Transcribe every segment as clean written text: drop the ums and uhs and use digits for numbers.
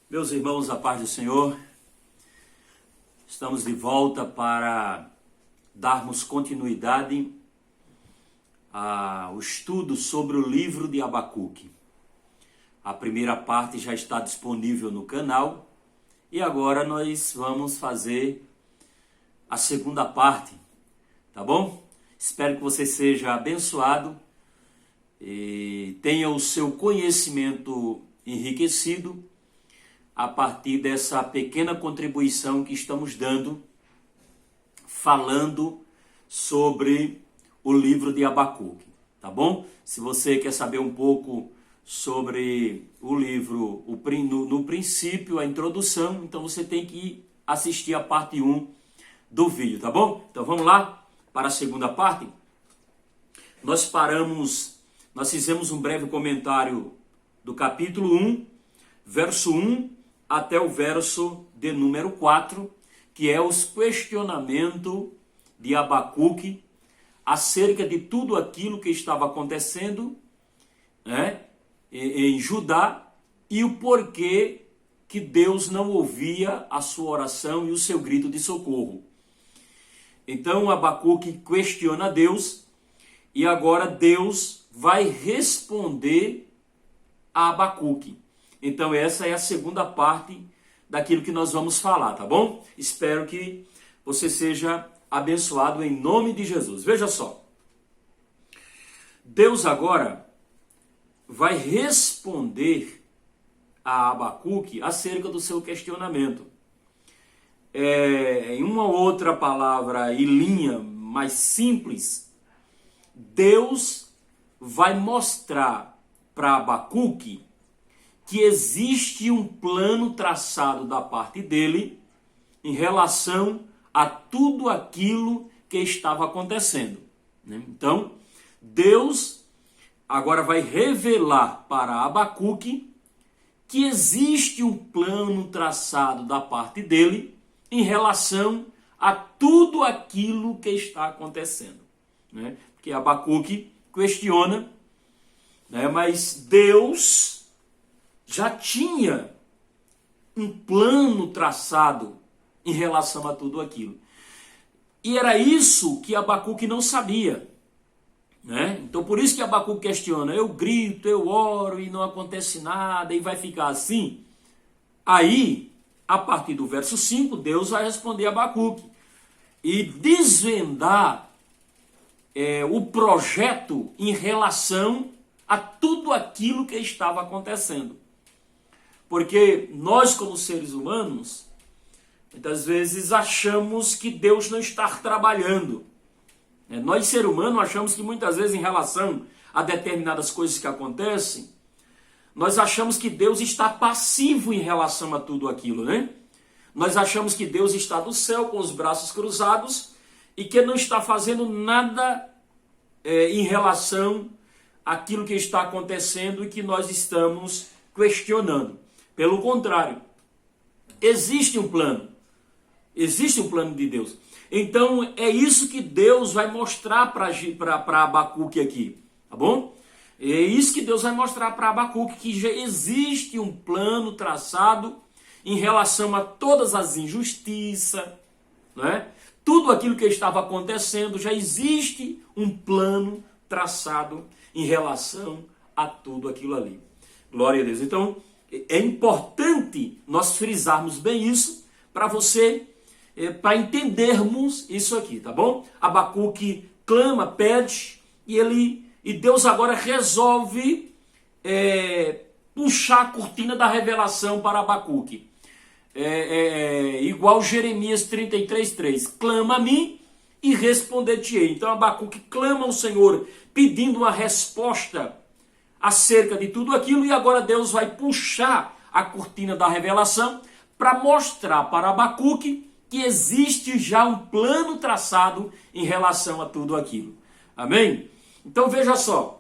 Meus irmãos, a paz do Senhor, estamos de volta para darmos continuidade ao estudo sobre o livro de Abacuque. A primeira parte já está disponível no canal e agora nós vamos fazer a segunda parte, tá bom? Espero que você seja abençoado e tenha o seu conhecimento enriquecido a partir dessa pequena contribuição que estamos dando, falando sobre o livro de Abacuque, tá bom? Se você quer saber um pouco sobre o livro, no princípio, a introdução, então você tem que assistir a parte 1 do vídeo, tá bom? Então vamos lá para a segunda parte. Nós fizemos um breve comentário do capítulo 1, verso 1, até o verso de número 4, que é os questionamentos de Abacuque acerca de tudo aquilo que estava acontecendo, né, em Judá e o porquê que Deus não ouvia a sua oração e o seu grito de socorro. Então Abacuque questiona Deus e agora Deus vai responder a Abacuque. Então essa é a segunda parte daquilo que nós vamos falar, tá bom? Espero que você seja abençoado em nome de Jesus. Veja só. Deus agora vai responder a Abacuque acerca do seu questionamento. Em uma outra palavra e linha mais simples, Deus vai mostrar para Abacuque que existe um plano traçado da parte dele em relação a tudo aquilo que estava acontecendo, né? Então, Deus agora vai revelar para Abacuque que existe um plano traçado da parte dele em relação a tudo aquilo que está acontecendo, né? Porque Abacuque questiona, né? Mas Deus já tinha um plano traçado em relação a tudo aquilo. E era isso que Abacuque não sabia, né? Então por isso que Abacuque questiona, eu grito, eu oro e não acontece nada e vai ficar assim. Aí, a partir do verso 5, Deus vai responder a Abacuque e desvendar o projeto em relação a tudo aquilo que estava acontecendo. Porque nós, como seres humanos, muitas vezes achamos que Deus não está trabalhando. Nós, seres humanos, achamos que muitas vezes em relação a determinadas coisas que acontecem, nós achamos que Deus está passivo em relação a tudo aquilo, né? Nós achamos que Deus está do céu com os braços cruzados e que não está fazendo nada em relação àquilo que está acontecendo e que nós estamos questionando. Pelo contrário, existe um plano de Deus. Então é isso que Deus vai mostrar para Abacuque aqui, tá bom? É isso que Deus vai mostrar para Abacuque, que já existe um plano traçado em relação a todas as injustiças, né? Tudo aquilo que estava acontecendo, já existe um plano traçado em relação a tudo aquilo ali. Glória a Deus. Então, é importante nós frisarmos bem isso para entendermos isso aqui, tá bom? Abacuque clama, pede, e Deus agora resolve puxar a cortina da revelação para Abacuque. Igual Jeremias 33:3, clama a mim e responder-te-ei. Então Abacuque clama ao Senhor pedindo uma resposta acerca de tudo aquilo, e agora Deus vai puxar a cortina da revelação para mostrar para Abacuque que existe já um plano traçado em relação a tudo aquilo. Amém? Então veja só,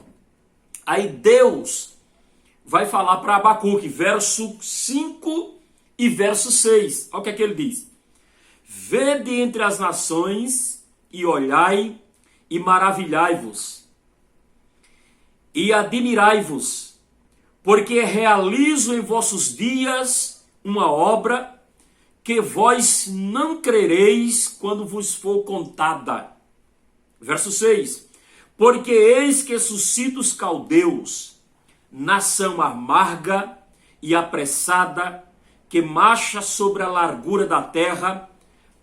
aí Deus vai falar para Abacuque, verso 5 e verso 6, olha o que ele diz. Vede entre as nações e olhai e maravilhai-vos e admirai-vos, porque realizo em vossos dias uma obra que vós não crereis quando vos for contada. Verso 6. Porque eis que suscita os caldeus, nação amarga e apressada, que marcha sobre a largura da terra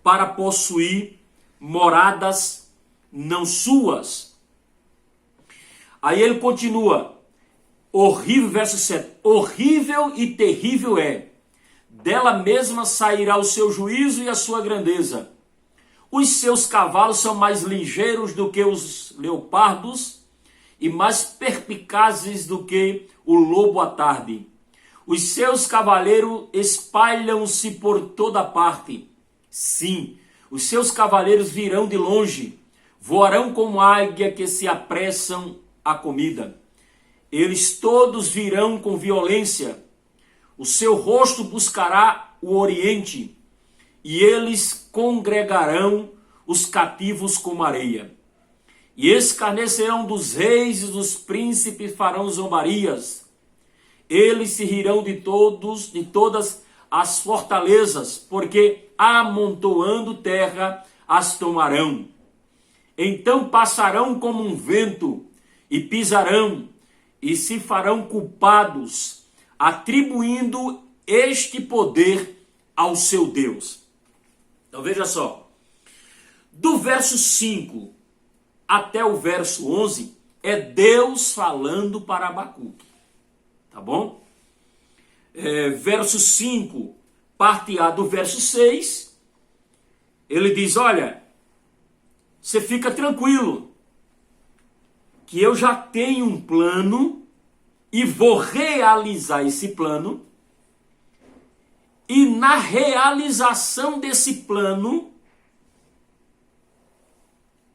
para possuir moradas não suas. Aí ele continua, horrível, verso 7, horrível e terrível é, dela mesma sairá o seu juízo e a sua grandeza. Os seus cavalos são mais ligeiros do que os leopardos e mais perspicazes do que o lobo à tarde. Os seus cavaleiros espalham-se por toda parte. Sim, os seus cavaleiros virão de longe, voarão como águia que se apressam à comida. Eles todos virão com violência. O seu rosto buscará o oriente, e eles congregarão os cativos como areia. E escarnecerão dos reis e dos príncipes, farão zombarias. Eles se rirão de todas as fortalezas, porque amontoando terra as tomarão. Então passarão como um vento, e pisarão, e se farão culpados, atribuindo este poder ao seu Deus. Então veja só, do verso 5 até o verso 11, é Deus falando para Abacuque, tá bom? Verso 5, parte A do verso 6, ele diz, olha, você fica tranquilo, que eu já tenho um plano e vou realizar esse plano, e na realização desse plano,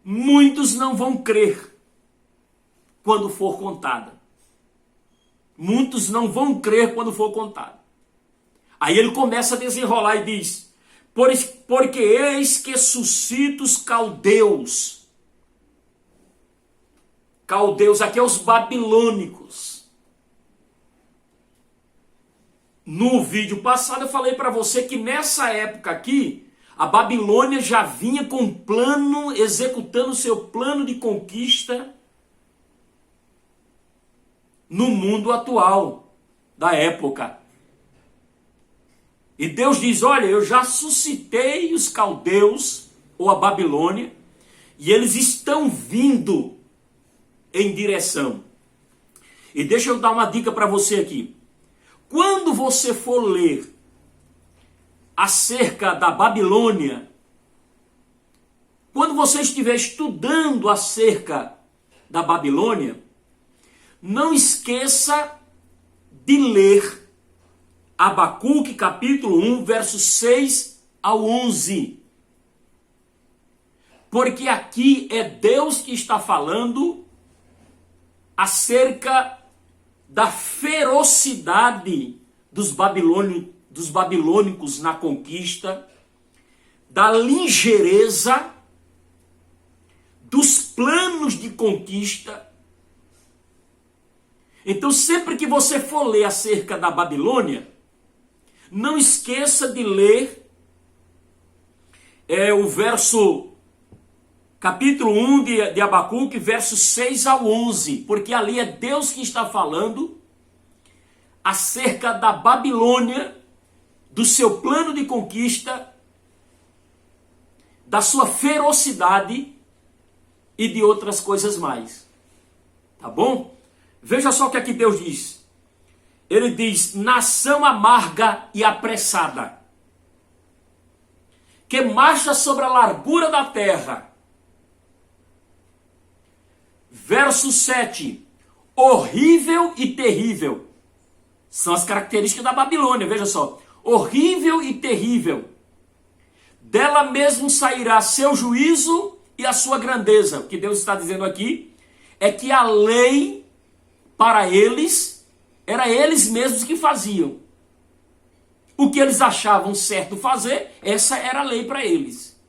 muitos não vão crer quando for contada. Muitos não vão crer quando for contado. Aí ele começa a desenrolar e diz, porque eis que suscita os caldeus. Caldeus aqui é os babilônicos. No vídeo passado eu falei para você que nessa época aqui, a Babilônia já vinha com um plano, executando o seu plano de conquista no mundo atual da época. E Deus diz, olha, eu já suscitei os caldeus, ou a Babilônia, e eles estão vindo em direção. E deixa eu dar uma dica para você aqui. Quando você for ler acerca da Babilônia, quando você estiver estudando acerca da Babilônia, não esqueça de ler Abacuque capítulo 1, versos 6 ao 11. Porque aqui é Deus que está falando acerca da ferocidade dos babilônicos na conquista, da ligeireza, dos planos de conquista. Então, sempre que você for ler acerca da Babilônia, não esqueça de ler o capítulo 1 de Abacuque, versos 6 ao 11, porque ali é Deus que está falando acerca da Babilônia, do seu plano de conquista, da sua ferocidade e de outras coisas mais. Tá bom? Veja só o que aqui Deus diz. Ele diz, nação amarga e apressada, que marcha sobre a largura da terra. Verso 7, horrível e terrível. São as características da Babilônia, veja só. Horrível e terrível. Dela mesmo sairá seu juízo e a sua grandeza. O que Deus está dizendo aqui é que a lei para eles, era eles mesmos que faziam. O que eles achavam certo fazer, essa era a lei para eles.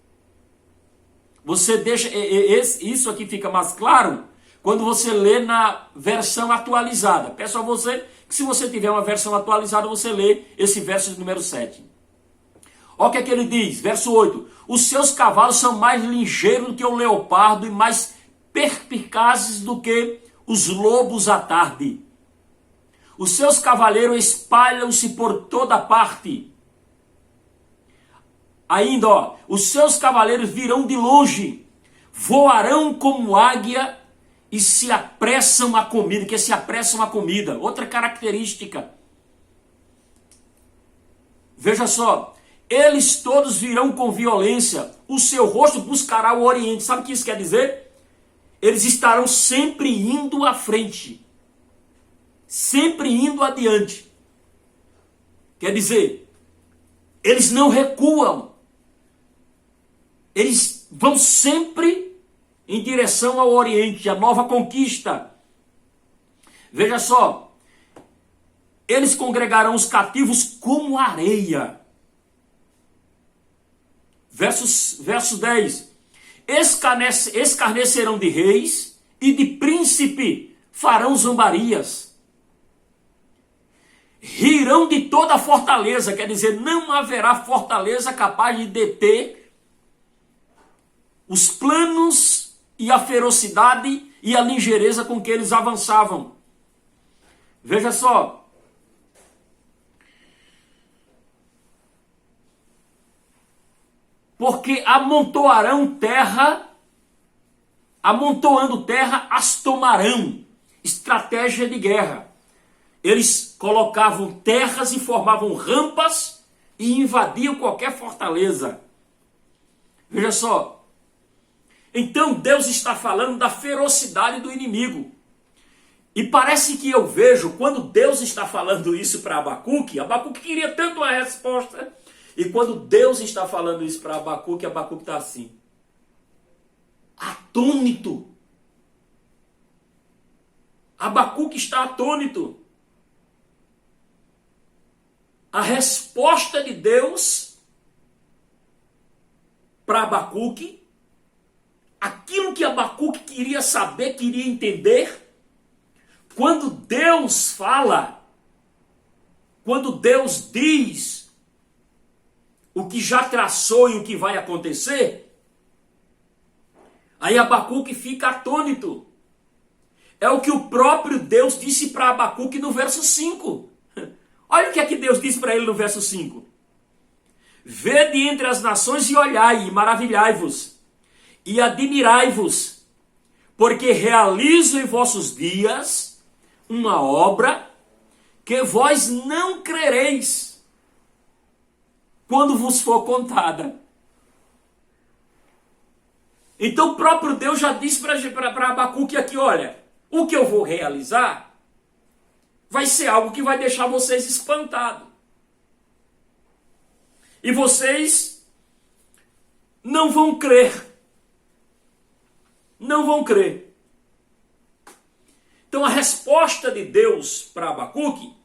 Você deixa, isso aqui fica mais claro quando você lê na versão atualizada. Peço a você que Se você tiver uma versão atualizada, você lê esse verso de número 7. Olha o que é que ele diz, verso 8. Os seus cavalos são mais ligeiros do que o leopardo e mais perspicazes do que os lobos à tarde. Os seus cavaleiros espalham-se por toda parte. Ainda, ó, os seus cavaleiros virão de longe, voarão como águia e se apressam a comida, que se apressam a comida. Outra característica. Veja só, eles todos virão com violência, o seu rosto buscará o oriente. Sabe o que isso quer dizer? Eles estarão sempre indo à frente, sempre indo adiante. Quer dizer, eles não recuam, eles vão sempre em direção ao oriente, a nova conquista. Veja só, eles congregarão os cativos como areia. Verso 10. Escarnecerão de reis e de príncipe farão zombarias. Rirão de toda a fortaleza, quer dizer, não haverá fortaleza capaz de deter os planos e a ferocidade e a ligeireza com que eles avançavam. Veja só. Porque amontoando terra, as tomarão. Estratégia de guerra. Eles colocavam terras e formavam rampas e invadiam qualquer fortaleza. Veja só. Então Deus está falando da ferocidade do inimigo. E parece que eu vejo, quando Deus está falando isso para Abacuque queria tanto uma resposta. E quando Deus está falando isso para Abacuque está assim, atônito. Abacuque está atônito. A resposta de Deus para Abacuque, aquilo que Abacuque queria saber, queria entender, quando Deus fala, quando Deus diz o que já traçou e o que vai acontecer, aí Abacuque fica atônito. É o que o próprio Deus disse para Abacuque no verso 5. Olha o que é que Deus disse para ele no verso 5. Vede entre as nações e olhai, e maravilhai-vos, e admirai-vos, porque realizo em vossos dias uma obra que vós não crereis quando vos for contada. Então o próprio Deus já disse para Abacuque aqui, olha, o que eu vou realizar vai ser algo que vai deixar vocês espantados. E vocês não vão crer. Não vão crer. Então a resposta de Deus para Abacuque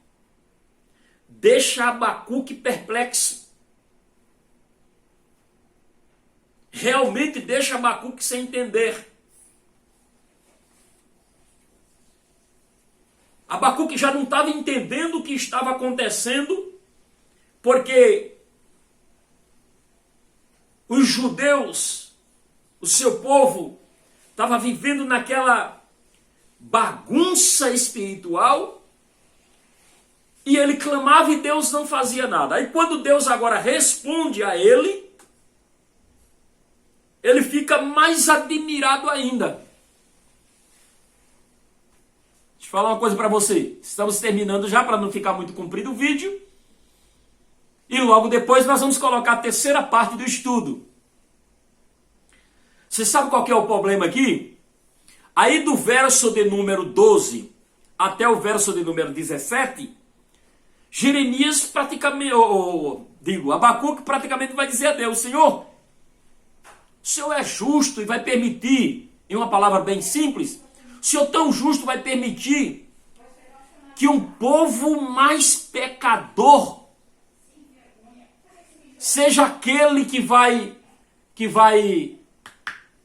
deixa Abacuque perplexo. Realmente deixa Abacuque sem entender. Abacuque já não estava entendendo o que estava acontecendo, porque os judeus, o seu povo, estava vivendo naquela bagunça espiritual, e ele clamava e Deus não fazia nada. Aí quando Deus agora responde a ele, ele fica mais admirado ainda. Deixa eu falar uma coisa para você. Estamos terminando já para não ficar muito comprido o vídeo. E logo depois nós vamos colocar a terceira parte do estudo. Você sabe qual que é o problema aqui? Aí do verso de número 12 até o verso de número 17, Jeremias praticamente, Abacuque praticamente vai dizer a Deus, Senhor, o Senhor é justo e vai permitir, em uma palavra bem simples, o Senhor tão justo vai permitir que um povo mais pecador seja aquele que o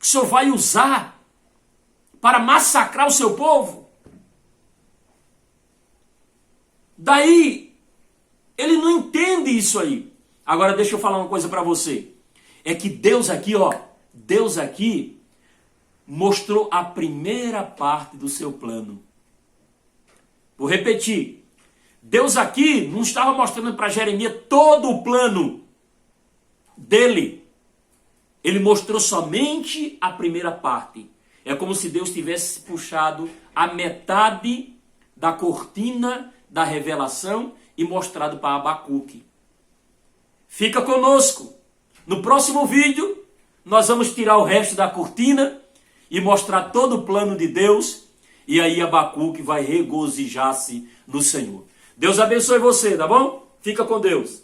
Senhor vai usar para massacrar o seu povo? Daí, ele não entende isso aí. Agora deixa eu falar uma coisa para você. É que Deus aqui, ó, Deus aqui mostrou a primeira parte do seu plano. Vou repetir. Deus aqui não estava mostrando para Jeremias todo o plano dele. Ele mostrou somente a primeira parte. É como se Deus tivesse puxado a metade da cortina da revelação e mostrado para Abacuque. Fica conosco. No próximo vídeo, nós vamos tirar o resto da cortina e mostrar todo o plano de Deus. E aí Abacuque vai regozijar-se no Senhor. Deus abençoe você, tá bom? Fica com Deus.